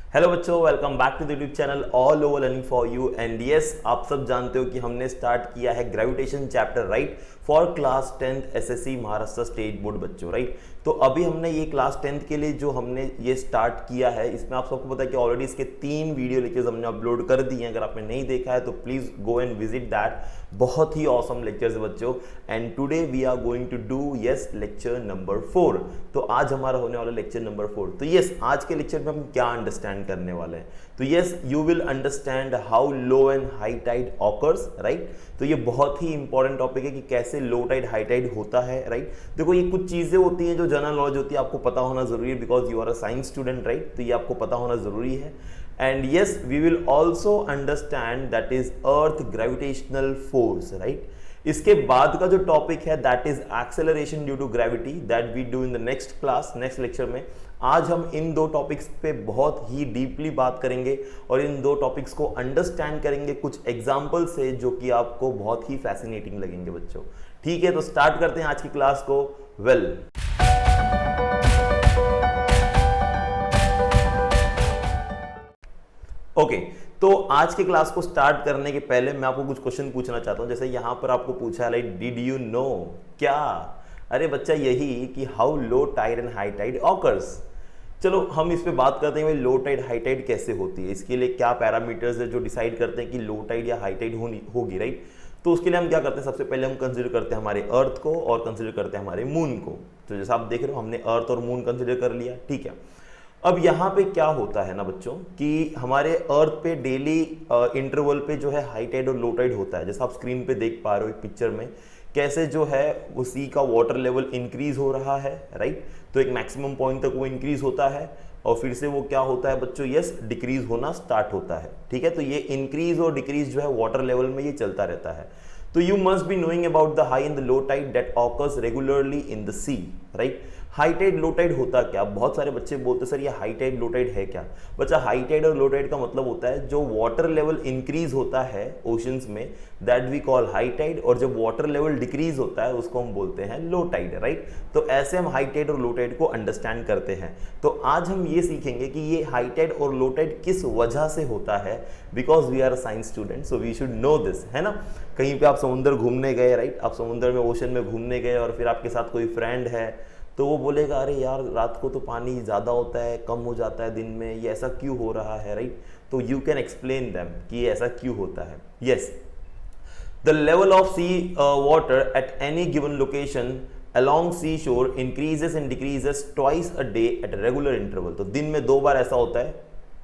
Hello बच्चों, welcome back to the YouTube channel all over learning for you. And yes, आप सब जानते हो कि हमने स्टार्ट किया है gravitation chapter right for class 10th SSC Maharashtra state board बच्चों राइट। तो अभी हमने ये क्लास 10th के लिए जो हमने ये स्टार्ट किया है, इसमें आप सबको पता है कि ऑलरेडी इसके 3 वीडियो लेक्चर्स हमने अपलोड कर दिए हैं। अगर आपने नहीं देखा है तो please go and visit that. बहुत ही ऑसम लेक्चर्स है बच्चों। And today we are going to do yes lecture number 4। तो आज हमारा होने वाला लेक्चर नंबर 4। तो यस, आज के लेक्चर में हम क्या अंडरस्टैंड करने वाले हैं, तो yes you will understand how low and high tide occurs right. तो ये बहुत ही इंपॉर्टेंट टॉपिक है कि कैसे लो टाइड हाई टाइड होता है राइट। देखो, ये कुछ चीजें होती हैं जो जनरल नॉलेज होती है, आपको पता होना जरूरी है because you are a science student right. तो ये आपको पता होना जरूरी है। And yes, we will also understand that is earth gravitational force right. इसके बाद का जो टॉपिक है that is acceleration due to gravity, that we do in the next class, next lecture में। आज हम इन दो टॉपिक्स पे बहुत ही डीपली बात करेंगे और इन दो टॉपिक्स को अंडरस्टैंड करेंगे कुछ एग्जाम्पल से, जो कि आपको बहुत ही फैसिनेटिंग लगेंगे बच्चों। ठीक है, तो स्टार्ट करते हैं आज की क्लास को। वेल ओके, तो आज के क्लास को स्टार्ट करने के पहले मैं आपको कुछ क्वेश्चन पूछना चाहता हूं। जैसे यहां पर आपको पूछा है लाइक डिड यू नो, क्या? अरे बच्चा, यही कि how low tide and high tide occurs. चलो हम इस पे बात करते हैं भाई, लो टाइड हाई टाइड कैसे होती है, इसके लिए क्या पैरामीटर्स है जो डिसाइड करते हैं कि लो टाइड या हाई टाइड होगी राइट। तो उसके लिए हम क्या करते हैं, सबसे पहले हम कंसिडर करते हैं हमारे अर्थ को और कंसिडर करते हैं हमारे मून को। तो जैसा आप देख रहे हो, हमने अर्थ और मून कंसिडर कर लिया, ठीक है। अब यहाँ पे क्या होता है ना बच्चों कि हमारे अर्थ पे डेली इंटरवल पे जो है हाई टाइड और लो टाइड होता है। जैसा आप स्क्रीन पे देख पा रहे हो एक पिक्चर में, कैसे जो है उसी का वाटर लेवल इंक्रीज हो रहा है राइट। तो एक मैक्सिमम पॉइंट तक वो इंक्रीज होता है और फिर से वो क्या होता है बच्चों, यस डिक्रीज होना स्टार्ट होता है। ठीक है, तो ये इंक्रीज और डिक्रीज जो है वाटर लेवल में ये चलता रहता है। तो you must be knowing about the high and the low tide that occurs regularly in the sea right. High tide low tide होता क्या? बहुत सारे बच्चे बोलते सर ये हाई टाइड लो टाइड है क्या? बच्चा, हाई टाइड और लो टाइड का मतलब होता है जो वाटर लेवल इंक्रीज होता है ओशंस में, that we call high tide, और जब वाटर लेवल डिक्रीज होता है उसको हम बोलते हैं लो टाइड राइट। तो ऐसे हम हाई टाइड और लो टाइड को अंडरस्टैंड करते हैं। तो आज हम ये सीखेंगे कि ये हाई टाइड और लो टाइड किस वजह से होता है, because we are a science student so we should know this, है ना। कहीं पे आप समुद्र घूमने गए राइट, आप समुद्र में ओशन में घूमने गए और फिर आपके साथ कोई फ्रेंड है, तो वो बोलेगा अरे यार रात को तो पानी ज़्यादा होता है, कम हो जाता है दिन में, ये ऐसा क्यों हो रहा है राइट। तो यू कैन एक्सप्लेन देम कि ये ऐसा क्यों होता है। Yes, the level of sea water at any given location along sea shore increases and decreases twice a day at a regular interval। तो दिन में 2 बार ऐसा होता है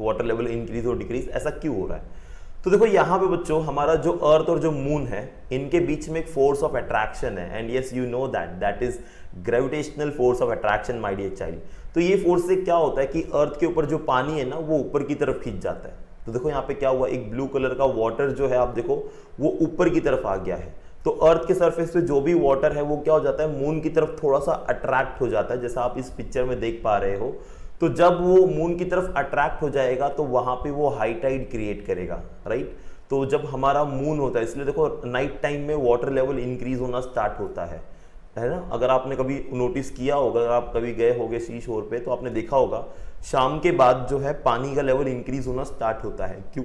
वाटर लेवल इंक्रीज और डिक्रीज, ऐसा क्यों हो रहा है? तो देखो यहाँ पे बच्चों, हमारा जो अर्थ और जो मून है इनके बीच में एक फोर्स ऑफ अट्रैक्शन है। And yes you know that that is gravitational force of attraction my dear child. तो ये फोर्स से क्या होता है कि अर्थ के ऊपर जो पानी है ना वो ऊपर की तरफ खींच जाता है। तो देखो यहाँ पे क्या हुआ, एक ब्लू कलर का वाटर जो है आप देखो वो ऊपर की तरफ आ गया है। तो अर्थ के सरफेस पे जो भी वाटर है वो क्या हो जाता है, मून की तरफ थोड़ा सा अट्रैक्ट हो जाता है, जैसा आप इस पिक्चर में देख पा रहे हो। तो जब वो मून की तरफ अट्रैक्ट हो जाएगा तो वहां पे वो हाई टाइड क्रिएट करेगा राइट। तो जब हमारा मून होता है, इसलिए देखो नाइट टाइम में वाटर लेवल इंक्रीज होना स्टार्ट होता है ना। अगर आपने कभी नोटिस किया होगा, अगर आप कभी गए होगे सी शोर पे, तो आपने देखा होगा शाम के बाद जो है पानी का लेवल इंक्रीज होना स्टार्ट होता है। क्यों?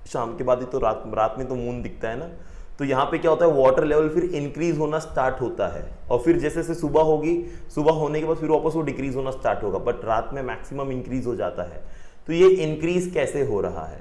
शाम के बाद ही तो रात में तो मून दिखता है ना। तो यहाँ पे क्या होता है, वाटर लेवल फिर इंक्रीज होना स्टार्ट होता है और फिर जैसे जैसे सुबह होगी, सुबह होने के बाद फिर वापस वो डिक्रीज होना स्टार्ट होगा, बट रात में मैक्सिमम इंक्रीज हो जाता है। तो ये इंक्रीज कैसे हो रहा है?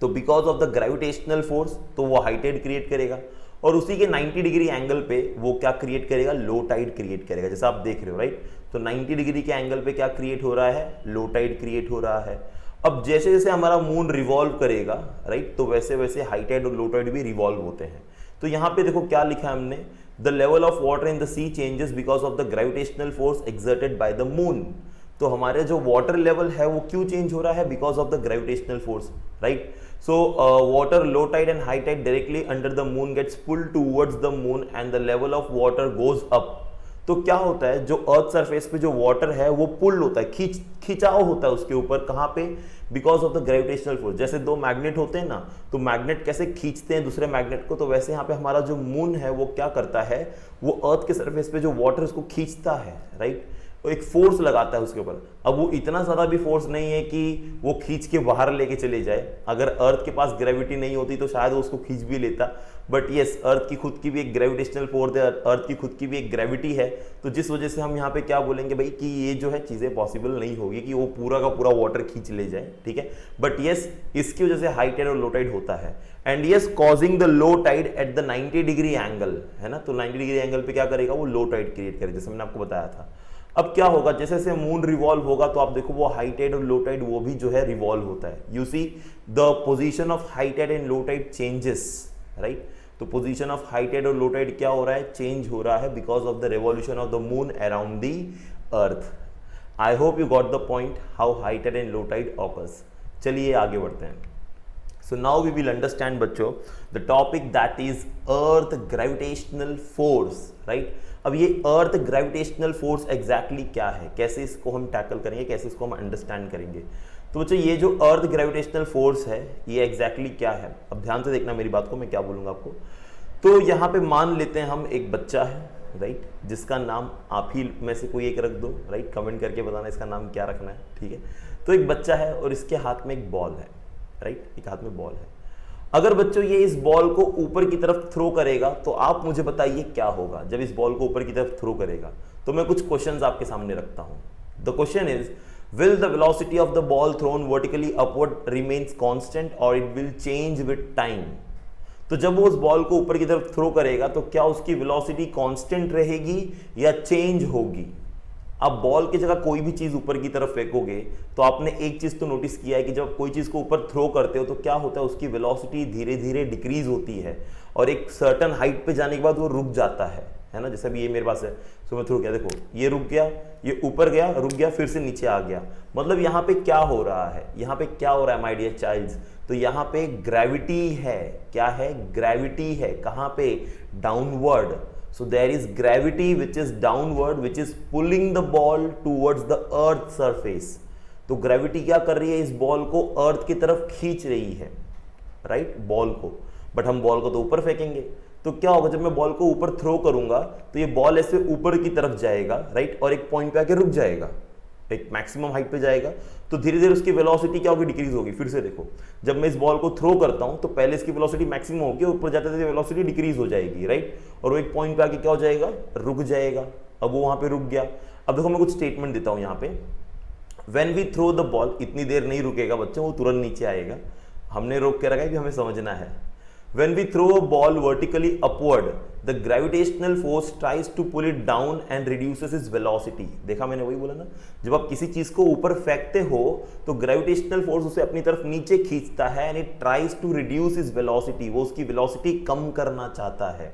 तो because of the gravitational force, तो वो हाई टाइड क्रिएट करेगा और उसी के 90 डिग्री एंगल पे वो क्या क्रिएट करेगा, लो टाइड क्रिएट करेगा, जैसा आप देख रहे हो राइट। तो 90 डिग्री के एंगल पे क्या क्रिएट हो रहा है, लो टाइड क्रिएट हो रहा है। अब जैसे जैसे हमारा मून रिवॉल्व करेगा राइट, तो वैसे वैसे हाई टाइड और लो टाइड भी रिवॉल्व होते हैं। तो यहाँ पे देखो क्या लिखा है हमने, the level of water in the sea changes because of the gravitational force exerted by the moon. तो हमारे जो वाटर लेवल है वो क्यों चेंज हो रहा है, because of the gravitational force right. So water low tide and high tide directly under the moon gets pulled towards the moon and the level of water goes up. तो क्या होता है, जो अर्थ सरफेस पे जो water है वो पुल होता है, खिंचाव होता है उसके ऊपर, कहाँ पे, because of the gravitational force. जैसे 2 मैग्नेट होते हैं ना, तो मैग्नेट कैसे खींचते हैं दूसरे मैग्नेट को, तो वैसे यहाँ पे हमारा जो मून है वो क्या करता है, वो अर्थ के सरफेस पे जो वाटर उसको खींचता है राइट। एक फोर्स लगाता है उसके ऊपर। अब वो इतना ज्यादा भी फोर्स नहीं है कि वो खींच के बाहर लेके चले जाए, अगर अर्थ के पास ग्रेविटी नहीं होती तो शायद वो उसको खींच भी लेता, बट यस अर्थ की खुद की भी एक ग्रेविटेशनल फोर्स है, अर्थ की खुद की भी एक ग्रेविटी है, तो जिस वजह से हम यहाँ पे क्या बोलेंगे भाई कि ये जो है चीजें पॉसिबल नहीं होगी कि वो पूरा का पूरा वाटर खींच ले जाए, ठीक है। बट यस इसकी वजह से हाई टाइड और लो टाइड होता है, and yes causing the low tied at the 90 degree angle, है ना। तो 90 डिग्री एंगल पे क्या करेगा, वो लो टाइड क्रिएट करेगा, जैसे मैंने आपको बताया था। अब क्या होगा, जैसे जैसे मून रिवॉल्व होगा तो आप देखो वो हाई टाइड और लो टाइड वो भी जो है रिवॉल्व होता है। You see the position of high tide and low tide changes, right. तो पोजीशन ऑफ हाई टाइड और लो टाइड क्या हो रहा है, चेंज हो रहा है because of the revolution of the moon around the earth. I hope you got the point how high tide and low tide occurs. चलिए आगे बढ़ते हैं। So now we will understand बच्चों the topic that is earth gravitational force, right? अब ये अर्थ gravitational force exactly क्या है, कैसे इसको हम टैकल करेंगे, कैसे इसको हम अंडरस्टैंड करेंगे। तो बच्चों ये जो अर्थ ग्रेविटेशनल फोर्स है ये एग्जैक्टली क्या है, अब ध्यान से देखना मेरी बात को, मैं क्या बोलूँगा आपको। तो यहाँ पे मान लेते हैं हम एक बच्चा है, राइट, जिसका नाम आप ही में से कोई एक रख दो, राइट, कमेंट करके बताना इसका नाम क्या रखना है, ठीक है। तो एक बच्चा है और इसके हाथ में एक बॉल है, राइट, एक हाथ में बॉल है। अगर बच्चों ये इस बॉल को ऊपर की तरफ थ्रो करेगा तो आप मुझे बताइए क्या होगा जब इस बॉल को ऊपर की तरफ थ्रो करेगा। तो मैं कुछ क्वेश्चंस आपके सामने रखता हूं। The question is, will the velocity of the ball thrown vertically upward remains constant और it will change with time. तो जब वो उस बॉल को ऊपर की तरफ थ्रो करेगा तो क्या उसकी वेलोसिटी कांस्टेंट रहेगी या चेंज होगी। अब बॉल की जगह कोई भी चीज ऊपर की तरफ फेंकोगे तो आपने एक चीज तो नोटिस किया है कि जब कोई चीज को ऊपर थ्रो करते हो तो क्या होता है, उसकी वेलोसिटी धीरे धीरे डिक्रीज होती है और एक सर्टन हाइट पे जाने के बाद वो रुक जाता है ना। जैसे अभी ये मेरे पास है, तो मैं थ्रो किया, देखो ये रुक गया, ये ऊपर गया, रुक गया, फिर से नीचे आ गया। मतलब यहाँ पे क्या हो रहा है, यहाँ पे क्या हो रहा है माय डियर चाइल्ड्स, तो यहाँ पे ग्रेविटी है। क्या है, ग्रेविटी है। कहाँ पे, downward. So there is gravity which is downward, which is pulling the ball towards the earth surface. तो ग्रेविटी क्या कर रही है, इस बॉल को अर्थ की तरफ खींच रही है, राइट, बॉल को। बट हम बॉल को तो ऊपर फेंकेंगे, तो क्या होगा, जब मैं बॉल को ऊपर थ्रो करूंगा तो ये बॉल ऐसे ऊपर की तरफ जाएगा, राइट, और एक पॉइंट पे आके रुक जाएगा, एक मैक्सिमम हाइट पे जाएगा। तो धीरे धीरे उसकी वेलोसिटी क्या होगी, डिक्रीज होगी। फिर से देखो, जब मैं इस बॉल को थ्रो करता हूं तो पहले इसकी वेलोसिटी मैक्सिमम होगी, ऊपर जाते जाते वेलोसिटी डिक्रीज हो जाएगी, राइट, और वो एक पॉइंट पे आके क्या हो जाएगा, रुक जाएगा। अब वो वहां पे रुक गया। अब देखो मैं कुछ स्टेटमेंट देता हूं यहाँ पे, when we throw the ball, इतनी देर नहीं रुकेगा बच्चों, वो तुरंत नीचे आएगा। हमने रोक के रखा है कि हमें समझना है। When we throw a ball vertically upward, the gravitational force tries to pull it down and reduces its velocity. देखा मैंने वही बोला ना, जब आप किसी चीज को ऊपर फेंकते हो तो ग्रेविटेशनल फोर्स उसे अपनी तरफ नीचे खींचता है and it tries to reduce is velocity. वो उसकी वेलोसिटी कम करना चाहता है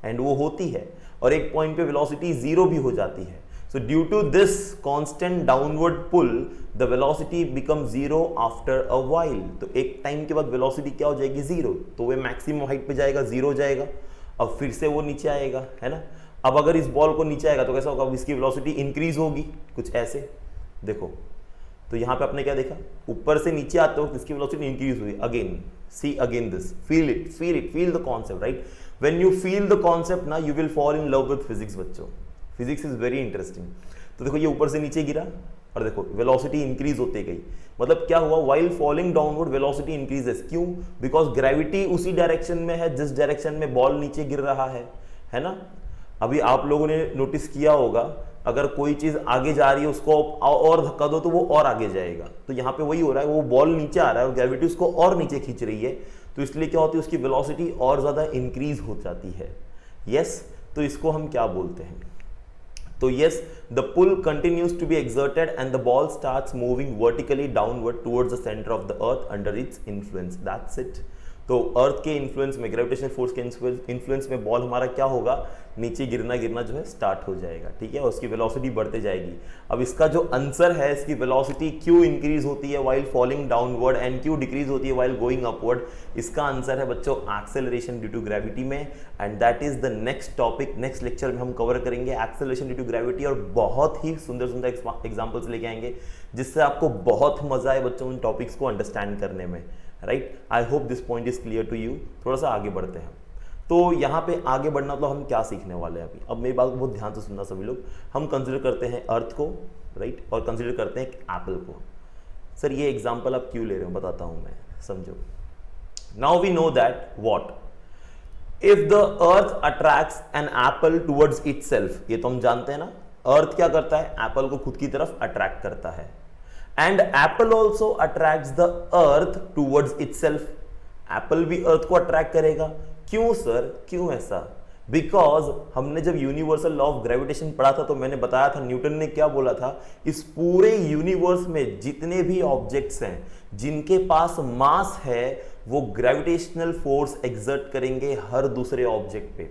एंड वो होती है, और एक पॉइंट पे वेलोसिटी जीरो भी हो जाती है। So due to this constant downward pull, the velocity becomes zero after a while. तो एक टाइम के बाद वेलोसिटी क्या हो जाएगी, जीरो। तो वो मैक्सिमम हाइट पे जाएगा, जीरो जाएगा, अब फिर से वो नीचे आएगा, है ना। अब अगर इस बॉल को नीचे आएगा तो कैसा होगा, अब इसकी वेलोसिटी इंक्रीज होगी, कुछ ऐसे देखो। तो यहाँ पे आपने क्या देखा, ऊपर से नीचे आते हो इसकी वेलोसिटी इंक्रीज हुई। Again see again this, feel it, feel it, feel the concept, right. When you feel the concept ना, you will fall in love with physics बच्चों। Physics is very interesting. तो देखो ये ऊपर से नीचे गिरा और देखो वेलोसिटी इंक्रीज होते गई। मतलब क्या हुआ, while falling downward velocity increases. क्यों, बिकॉज ग्रेविटी उसी डायरेक्शन में है जिस डायरेक्शन में बॉल नीचे गिर रहा है ना। अभी आप लोगों ने नोटिस किया होगा, अगर कोई चीज आगे जा रही है उसको और धक्का दो तो वो और आगे जाएगा। तो यहाँ पे वही हो रहा है, वो बॉल नीचे आ रहा है और ग्रेविटी उसको और नीचे खींच रही है, तो इसलिए क्या होती है, उसकी वेलोसिटी और ज्यादा इंक्रीज हो जाती है। यस, तो इसको हम क्या बोलते हैं, तो yes, the pull continues to be exerted and the ball starts moving vertically downward towards the center of the earth under its influence. That's it. तो अर्थ के इन्फ्लुएंस में, ग्रेविटेशनल फोर्स के इन्फ्लुएंस में बॉल हमारा क्या होगा, नीचे गिरना जो है स्टार्ट हो जाएगा, ठीक है, और उसकी वेलोसिटी बढ़ते जाएगी। अब इसका जो आंसर है, इसकी वेलोसिटी क्यों इंक्रीज होती है व्हाइल फॉलिंग डाउनवर्ड एंड क्यों डिक्रीज होती है व्हाइल गोइंग अपवर्ड, इसका आंसर है बच्चों एक्सेलरेशन ड्यू टू ग्रेविटी में। And that is the next topic. Next lecture में हम कवर करेंगे एक्सेलरेशन ड्यू टू ग्रेविटी और बहुत ही सुंदर सुंदर एग्जाम्पल्स लेके आएंगे जिससे आपको बहुत मजा आए बच्चों उन टॉपिक्स को अंडरस्टैंड करने में, right. I hope this point is clear to you. थोड़ा सा आगे बढ़ते हैं। तो यहाँ पे आगे बढ़ना तो हम क्या सीखने वाले हैं अभी, अब मेरी बात को बहुत ध्यान से सुनना सभी लोग। हम कंसिडर करते हैं अर्थ को, राइट, और कंसिडर करते हैं एप्पल को। सर ये एग्जाम्पल आप क्यों ले रहे हो, बताता हूँ मैं, समझो। Now we know that what, if the earth attracts an apple towards itself, ये तो हम जानते हैं ना, अर्थ क्या करता है, एप्पल को खुद की तरफ अट्रैक्ट करता है। And Apple also attracts the earth towards itself, Apple भी अर्थ को अट्रैक्ट करेगा। क्यों सर, क्यों ऐसा? बिकॉज हमने जब यूनिवर्सल लॉ ऑफ ग्रेविटेशन पढ़ा था तो मैंने बताया था, न्यूटन ने क्या बोला था, इस पूरे यूनिवर्स में जितने भी ऑब्जेक्ट्स हैं जिनके पास मास है वो ग्रेविटेशनल फोर्स एक्सर्ट करेंगे हर दूसरे ऑब्जेक्ट पे।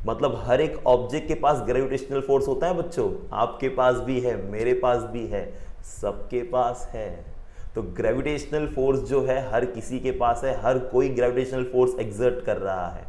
मतलब हर एक ऑब्जेक्ट के पास ग्रेविटेशनल फोर्स होता है बच्चों, आपके पास भी है, मेरे पास भी है, सबके पास है। तो ग्रेविटेशनल फोर्स जो है हर किसी के पास है, हर कोई ग्रेविटेशनल फोर्स एक्सर्ट कर रहा है।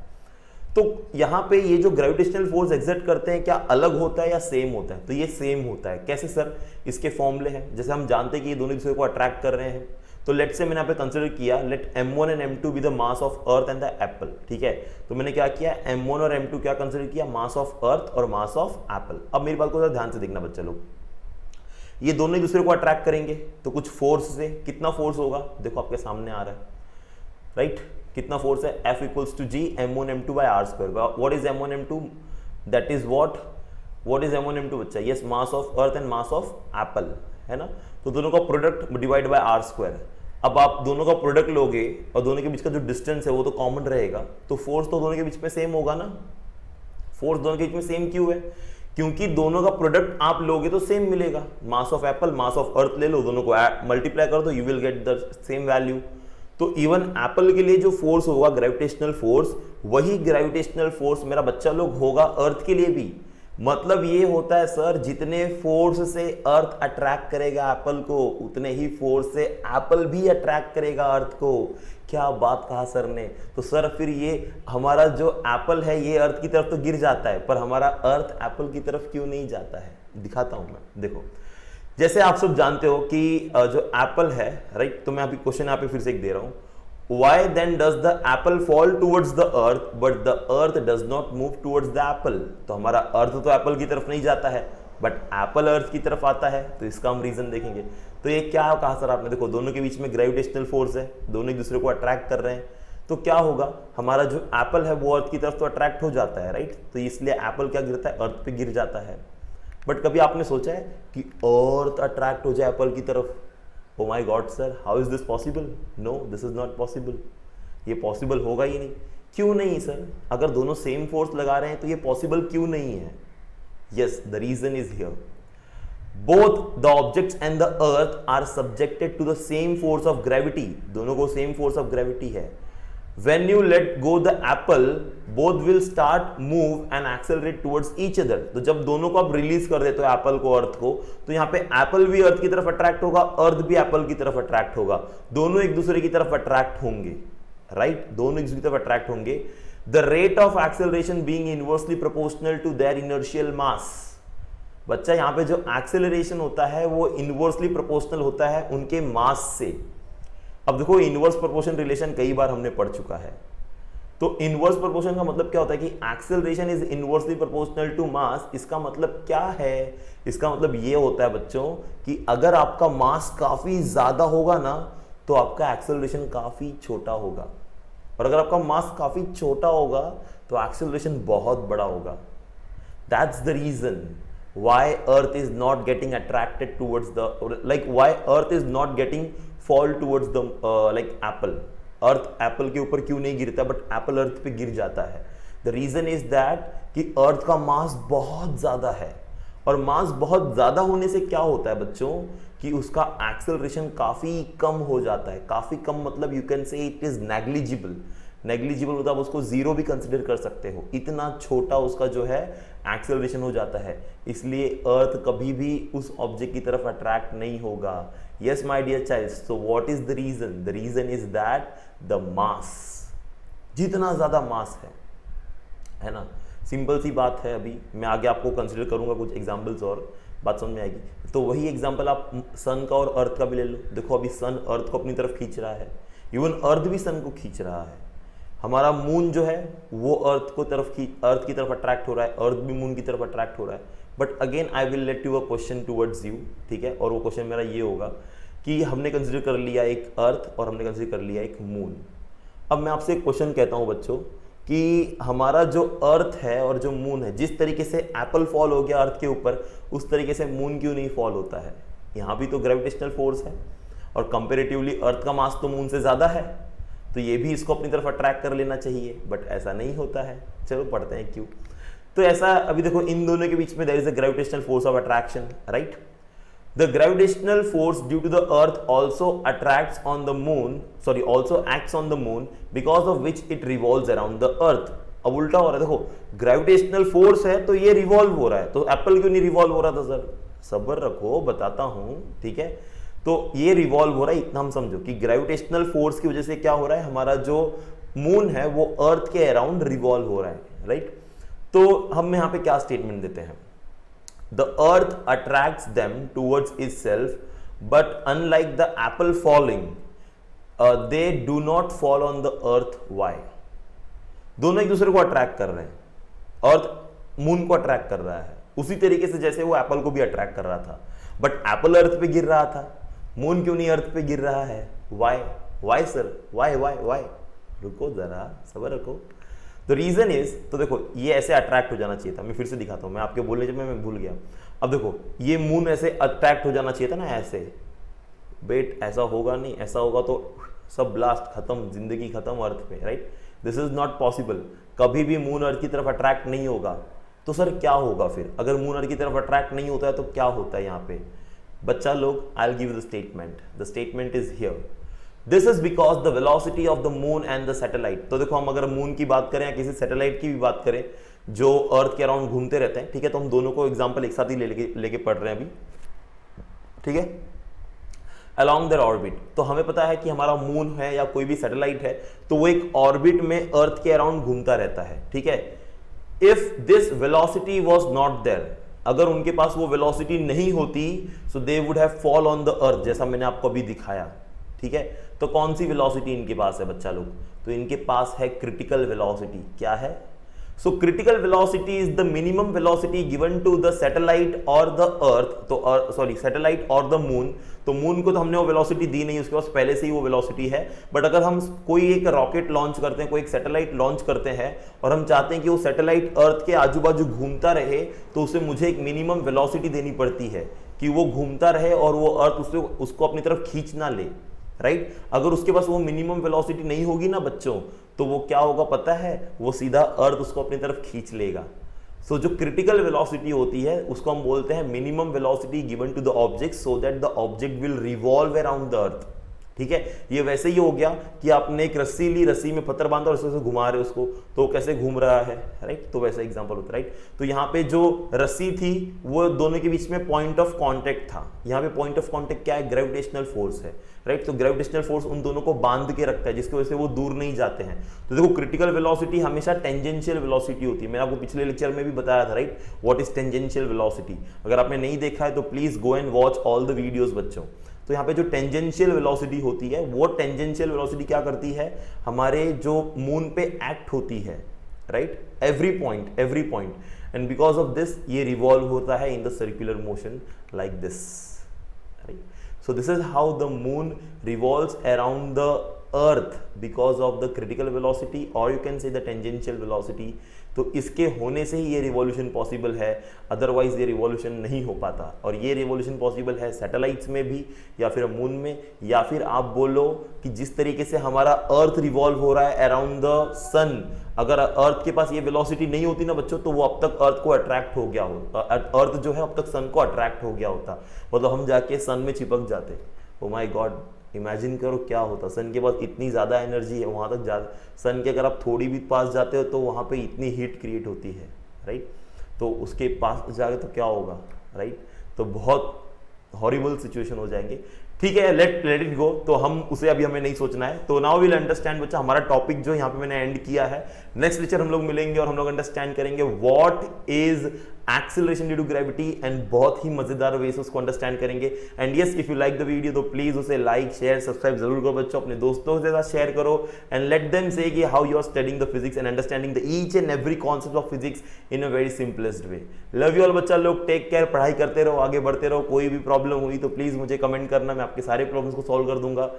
तो यहां पे ये जो ग्रेविटेशनल फोर्स एक्सर्ट करते हैं क्या अलग होता है या सेम होता है? तो ये सेम होता है। कैसे सर? इसके फॉर्मूले हैं, जैसे हम जानते हैं कि ये दोनों दूसरे को अट्रैक्ट कर रहे हैं। तो लेट से मैंने यहाँ पे कंसिडर किया, let m1 and m2 be the mass of earth and the apple, ठीक है। तो मैंने क्या किया, m1 और m2 क्या कंसिडर किया, मास ऑफ अर्थ और मास ऑफ एप्पल। अब मेरी बात को जरा ध्यान से देखना बच्चा लोग, ये दोनों एक दूसरे को अट्रैक्ट करेंगे तो कुछ फोर्स से, कितना फोर्स होगा देखो आपके सामने आ रहा है, राइट, कितना फोर्स है, F equals to G m1 m2 by r square. What is m1 m2? That is what is m1 m2 बच्चा? Yes, mass of earth and mass of apple, है ना। तो दोनों का product divide by r square. अब आप दोनों का प्रोडक्ट लोगे और दोनों के बीच का जो डिस्टेंस है वो तो कॉमन रहेगा, तो फोर्स तो दोनों के बीच में सेम होगा ना। फोर्स दोनों के बीच में सेम क्यों है? क्योंकि दोनों का प्रोडक्ट आप लोगे तो सेम मिलेगा। मास ऑफ एप्पल, मास ऑफ अर्थ ले लो, दोनों को मल्टीप्लाई कर दो, you will get the same value. तो इवन एप्पल के लिए जो फोर्स होगा ग्रेविटेशनल फोर्स, वही ग्रेविटेशनल फोर्स मेरा बच्चा लोग होगा अर्थ के लिए भी। मतलब ये होता है सर, जितने फोर्स से अर्थ अट्रैक्ट करेगा एप्पल को, उतने ही फोर्स से एप्पल भी अट्रैक्ट करेगा अर्थ को। क्या बात कहा सर ने। तो सर फिर ये हमारा जो एप्पल है ये अर्थ की तरफ तो गिर जाता है, पर हमारा अर्थ एप्पल की तरफ क्यों नहीं जाता है? दिखाता हूं मैं, देखो। जैसे आप सब जानते हो कि जो एप्पल है, राइट, तो मैं अभी क्वेश्चन यहाँ पे फिर से एक दे रहा हूं, Why then does the apple fall towards the earth but the earth does not move towards the apple? तो हमारा अर्थ तो एप्पल की तरफ नहीं जाता है, बट एप्पल अर्थ की तरफ आता है। तो इसका हम रीजन देखेंगे। तो ये क्या कहा सर आपने? देखो दोनों के बीच में ग्रेविटेशनल फोर्स है, दोनों एक दूसरे को अट्रैक्ट कर रहे हैं, तो क्या होगा, हमारा जो एप्पल है वो अर्थ की तरफ तो अट्रैक्ट हो जाता है, राइट। तो इसलिए एप्पल क्या गिरता है, अर्थ पे गिर जाता है। बट कभी आपने सोचा है कि अर्थ अट्रैक्ट हो जाए एप्पल की तरफ? Oh my god sir, how is this possible? No, this is not possible. ये पॉसिबल होगा ही नहीं। क्यों नहीं सर? अगर दोनों सेम फोर्स लगा रहे हैं तो ये पॉसिबल क्यों नहीं है? Yes, the reason is here, both the objects and the earth are subjected to the same force of gravity. दोनों को सेम फोर्स ऑफ ग्रेविटी है। When you let go the apple, both will start move and accelerate towards each other. तो जब दोनों को आप release कर देते हो एप्पल को, अर्थ को, तो यहाँ पे एप्पल भी अर्थ की तरफ अट्रैक्ट होगा, अर्थ भी एप्पल की तरफ अट्रैक्ट होगा, दोनों एक दूसरे की तरफ अट्रैक्ट होंगे, राइट, दोनों एक दूसरे की तरफ अट्रैक्ट होंगे। The rate of acceleration being inversely proportional to their inertial mass. बच्चा यहाँ पे जो एक्सेलरेशन होता है वो इनवर्सली प्रोपोर्शनल होता है उनके मास से। अब देखो इनवर्स प्रोपोर्शन रिलेशन कई बार हमने पढ़ चुका है। तो इनवर्स प्रोपोर्शन का मतलब क्या होता है कि acceleration is inversely proportional to mass. इसका मतलब क्या है? इसका मतलब ये होता है बच्चों कि अगर आपका मास काफी ज्यादा होगा ना तो आपका एक्सेलरेशन काफी छोटा होगा, और अगर आपका मास काफी छोटा होगा तो एक्सेलरेशन बहुत बड़ा होगा। That's the reason why earth is not getting attracted towards the, like why earth is not getting fall towards the like apple. Earth Apple के ऊपर क्यों नहीं गिरता बट एप्पल अर्थ पे गिर जाता है? द रीजन इज दैट कि अर्थ का मास बहुत ज्यादा है, और मास बहुत ज्यादा होने से क्या होता है बच्चों कि उसका एक्सेलरेशन काफी कम हो जाता है। काफी कम मतलब यू कैन से इट इज नेग्लिजिबल। नेग्लिजिबल मतलब आप उसको जीरो भी कंसिडर कर सकते हो, इतना छोटा उसका जो है एक्सेलरेशन हो जाता है। इसलिए अर्थ कभी भी उस ऑब्जेक्ट की तरफ अट्रैक्ट नहीं होगा। Yes my dear child, so what is the reason? The reason is that the mass, जितना ज्यादा मास है ना। सिंपल सी बात है। अभी मैं आगे आपको कंसिडर करूंगा कुछ एग्जांपल्स और बात समझ में आएगी। तो वही एग्जांपल आप सन का और अर्थ का भी ले लो। देखो अभी सन अर्थ को अपनी तरफ खींच रहा है, इवन अर्थ भी सन को खींच रहा है। हमारा मून जो है वो अर्थ की तरफ अट्रैक्ट हो रहा है, अर्थ भी मून की तरफ अट्रैक्ट हो रहा है। But again I will let you a question towards you, ठीक है, और वो क्वेश्चन मेरा ये होगा कि हमने कंसिडर कर लिया एक अर्थ और हमने कंसिडर कर लिया एक मून। अब मैं आपसे एक क्वेश्चन कहता हूं बच्चों कि हमारा जो अर्थ है और जो मून है, जिस तरीके से एप्पल फॉल हो गया अर्थ के ऊपर, उस तरीके से मून क्यों नहीं फॉल होता है? यहाँ भी तो ग्रेविटेशनल फोर्स है और कंपेरेटिवली अर्थ का मास तो मून से ज़्यादा है, तो ये भी इसको अपनी तरफ अट्रैक्ट कर लेना चाहिए, बट ऐसा नहीं होता है। चलो पढ़ते हैं क्यों। तो ऐसा अभी देखो, इन दोनों के बीच में there is a gravitational force of attraction, right? The gravitational force due to the earth also acts on the moon because of which it revolves around the earth। अब उल्टा हो रहा है, देखो ग्रेविटेशनल फोर्स है तो ये रिवॉल्व हो रहा है, तो एप्पल क्यों नहीं रिवॉल्व हो रहा था? सर सब्र रखो, बताता हूं, ठीक है। तो ये रिवॉल्व हो रहा है, इतना हम समझो कि ग्रेविटेशनल फोर्स की वजह से क्या हो रहा है, हमारा जो मून है वो अर्थ के अराउंड रिवॉल्व हो रहा है, राइट? तो हम यहाँ पे क्या स्टेटमेंट देते हैं? The earth attracts them towards itself, but unlike the apple falling, they do not fall on the earth. Why? दोनों एक दूसरे को अट्रैक्ट कर रहे हैं, अर्थ मून को अट्रैक्ट कर रहा है उसी तरीके से जैसे वो एप्पल को भी अट्रैक्ट कर रहा था, बट एप्पल अर्थ पे गिर रहा था, मून क्यों नहीं अर्थ पे गिर रहा है? Why sir, why? रुको जरा, सब्र रखो। द रीजन इज, तो देखो ये ऐसे अट्रैक्ट हो जाना चाहिए था, मैं फिर से दिखाता हूं, मैं आपके बोलने जब मैं भूल गया। अब देखो ये मून ऐसे अट्रैक्ट हो जाना चाहिए था ना, ऐसे। बेट ऐसा होगा नहीं, ऐसा होगा तो सब ब्लास्ट खत्म, जिंदगी खत्म अर्थ पे, right? This is not possible. कभी भी मून अर्थ की तरफ अट्रैक्ट नहीं होगा। तो सर क्या होगा फिर? अगर मून अर्थ की तरफ अट्रैक्ट नहीं होता है तो क्या होता है यहाँ पे? बच्चा लोग, I will give the statement. The statement is here. This is because the velocity of the moon and the satellite. तो देखो हम अगर मून की बात करें या किसी सैटेलाइट की भी बात करें जो अर्थ के अराउंड घूमते रहते हैं, ठीक है, तो हम दोनों को एग्जांपल एक साथ ही लेके पढ़ रहे हैं अभी, ठीक है, अलोंग देयर ऑर्बिट। तो हमें पता है कि हमारा मून है या कोई भी सैटेलाइट है तो वो एक ऑर्बिट में अर्थ के अराउंड घूमता रहता है, ठीक है। If this velocity was not there, अगर उनके पास वो वेलोसिटी नहीं होती, so they would have fall on the earth, जैसा मैंने आपको अभी दिखाया, ठीक है। तो कौन सी वेलोसिटी इनके पास है बच्चा लोग? तो इनके पास है क्रिटिकल वेलोसिटी। क्या है? So critical velocity is the minimum velocity given to the satellite और द अर्थ। तो सॉरी, सैटेलाइट और द मून। तो मून को तो हमने वो वेलोसिटी दी नहीं, उसके पास पहले से ही वो वेलोसिटी है। बट अगर हम कोई एक रॉकेट लॉन्च करते हैं, कोई एक सैटेलाइट लॉन्च करते हैं और हम चाहते हैं कि वो सैटेलाइट अर्थ के आजू बाजू घूमता रहे, तो उसे मुझे एक मिनिमम वेलोसिटी देनी पड़ती है कि वो घूमता रहे और वो अर्थ उसको अपनी तरफ खींच ना ले, राइट? अगर उसके पास वो मिनिमम वेलोसिटी नहीं होगी ना बच्चों, तो वो क्या होगा पता है? वो सीधा अर्थ उसको अपनी तरफ खींच लेगा। सो जो क्रिटिकल वेलोसिटी होती है उसको हम बोलते हैं minimum velocity given to the object so that the object will revolve around the earth, ठीक है। ये वैसे ही हो गया कि आपने एक रस्सी ली, रस्सी में पत्थर बांधा और उससे घुमा रहे उसको, तो कैसे घूम रहा है, राइट? तो वैसा एग्जांपल होता है, राइट? तो यहाँ पे जो रस्सी थी वो दोनों के बीच में पॉइंट ऑफ कांटेक्ट था। यहाँ पे पॉइंट ऑफ कांटेक्ट क्या है? ग्रेविटेशनल फोर्स है, राइट? तो ग्रेविटेशनल फोर्स उन दोनों को बांध के रखता है, जिसकी वजह से वो दूर नहीं जाते हैं। तो देखो क्रिटिकल वेलोसिटी हमेशा टेंजेंशियल वेलोसिटी होती है। मैंने आपको पिछले लेक्चर में भी बताया था, right? What is tangential velocity. अगर आपने नहीं देखा है तो please go and watch all the videos बच्चों। तो यहाँ पे जो टेंजेंशियल वेलोसिटी होती है, वो टेंजेंशियल वेलोसिटी क्या करती है? हमारे जो मून पे एक्ट होती है, right? Every point, and because of this ये रिवॉल्व होता है in the circular motion like this, right? So this is how the moon revolves around the earth because of the critical velocity, और you can say the tangential velocity. तो इसके होने से ही ये रिवॉल्यूशन पॉसिबल है, अदरवाइज ये revolution नहीं हो पाता। और ये रिवॉल्यूशन पॉसिबल है सैटेलाइट्स में भी, या फिर मून में, या फिर आप बोलो कि जिस तरीके से हमारा अर्थ रिवॉल्व हो रहा है अराउंड द सन, अगर अर्थ के पास ये वेलोसिटी नहीं होती ना बच्चों, तो वो अब तक अर्थ को अट्रैक्ट हो गया हो, अर्थ जो है अब तक सन को अट्रैक्ट हो गया होता, मतलब हम जाके सन में चिपक जाते। ओ माय गॉड, इमेजिन करो क्या होता। सन के पास इतनी ज़्यादा एनर्जी है, वहाँ तक जा, सन के अगर आप थोड़ी भी पास जाते हो तो वहाँ पे इतनी हीट क्रिएट होती है, राइट? तो उसके पास जाके तो क्या होगा, राइट? तो बहुत हॉरिबल सिचुएशन हो जाएंगे। ठीक है, लेट इट गो। तो हम उसे अभी हमें नहीं सोचना है। तो नाउ विल अंडरस्टैंड बच्चा, हमारा टॉपिक जो यहाँ पे मैंने एंड किया है। नेक्स्ट लेक्चर हम लोग मिलेंगे और हम लोग अंडरस्टैंड करेंगे what is acceleration due to gravity, and बहुत ही मजेदार वे से उसको अंडरस्टैंड करेंगे। And yes, if you like the video तो प्लीज उसे लाइक शेयर सब्सक्राइब जरूर करो बच्चों, अपने दोस्तों के साथ शेयर करो एंड लेट देम से कि how you are studying the physics and understanding the each and every concept of physics in a very simplest way. Love you all बच्चा लोग, टेक केयर, पढ़ाई करते रहो, आगे बढ़ते रहो। कोई भी प्रॉब्लम हुई तो प्लीज मुझे कमेंट करना, मैं आपके सारे प्रॉब्लम्स को सॉल्व कर दूंगा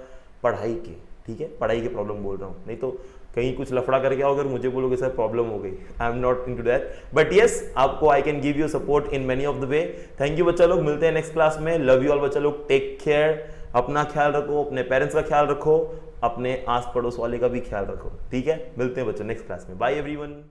पढ़ाई के, ठीक है, पढ़ाई के प्रॉब्लम बोल रहा हूँ, नहीं तो कहीं कुछ लफड़ा करके आओ अगर मुझे बोलोगे सर प्रॉब्लम हो गई, I am not into that, but yes आपको I can give you support in many of the way. Thank you बच्चा लोग, मिलते हैं नेक्स्ट क्लास में। लव यू ऑल बच्चा लोग, टेक केयर, अपना ख्याल रखो, अपने पेरेंट्स का ख्याल रखो, अपने आस पड़ोस वाले का भी ख्याल रखो, ठीक है। मिलते हैं बच्चों नेक्स्ट क्लास में, बाय एवरीवन।